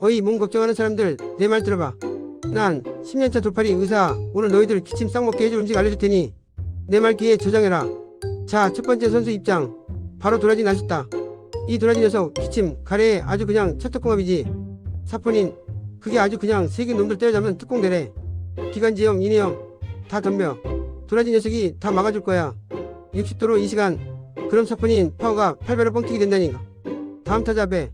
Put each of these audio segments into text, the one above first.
어이 몸 걱정하는 사람들 내 말 들어봐. 난 10년차 돌팔이 의사. 오늘 너희들 기침 싹 먹게 해줄 음식 알려줄 테니 내 말 귀에 저장해라. 자, 첫 번째 선수 입장. 바로 도라지 나셨다. 이 도라지 녀석 기침 가래에 아주 그냥 찰떡궁합이지. 사포닌 그게 아주 그냥 세균 놈들 때려잡으면 특공대래. 기관지염 이내염 다 덤벼. 도라지 녀석이 다 막아줄 거야. 60도로 2시간. 그럼 사포닌 파워가 8배로 뻥튀기 된다니까. 다음 타자 배.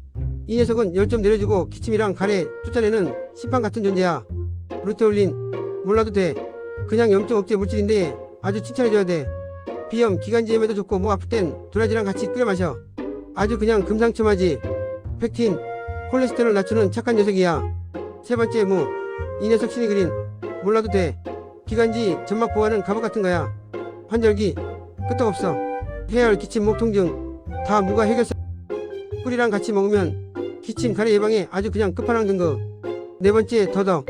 이 녀석은 열 좀 내려주고 기침이랑 가래 쫓아내는 심판 같은 존재야. 루테올린 몰라도 돼. 그냥 염증 억제 물질인데 아주 칭찬해줘야 돼. 비염 기관지염에도 좋고 목 아플 땐 도라지랑 같이 끓여 마셔. 아주 그냥 금상첨화지. 펙틴 콜레스테롤 낮추는 착한 녀석이야. 세 번째 무. 이 녀석 신이 그린 몰라도 돼. 기관지 점막 보호하는 갑옷 같은 거야. 환절기 끄떡없어. 폐열 기침 목 통증 다 무가 해결사. 꿀이랑 같이 먹으면 기침 가래 예방에 아주 그냥 끝판왕 등급. 네 번째 더덕.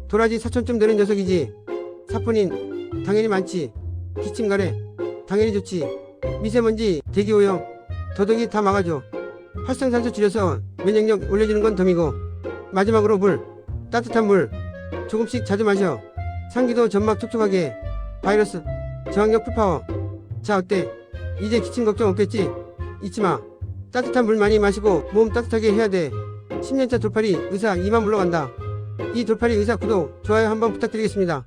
도라지 사촌쯤 되는 녀석이지. 사포닌 당연히 많지. 기침 가래 당연히 좋지. 미세먼지 대기오염 더덕이 다 막아줘. 활성산소 줄여서 면역력 올려주는 건 덤이고. 마지막으로 물. 따뜻한 물 조금씩 자주 마셔. 상기도 점막 촉촉하게. 바이러스 저항력 풀파워. 자 어때? 이제 기침 걱정 없겠지? 잊지마. 따뜻한 물 많이 마시고 몸 따뜻하게 해야 돼. 10년차 돌팔이 의사 2만 물러간다. 이 돌팔이 의사 구독 좋아요 한번 부탁드리겠습니다.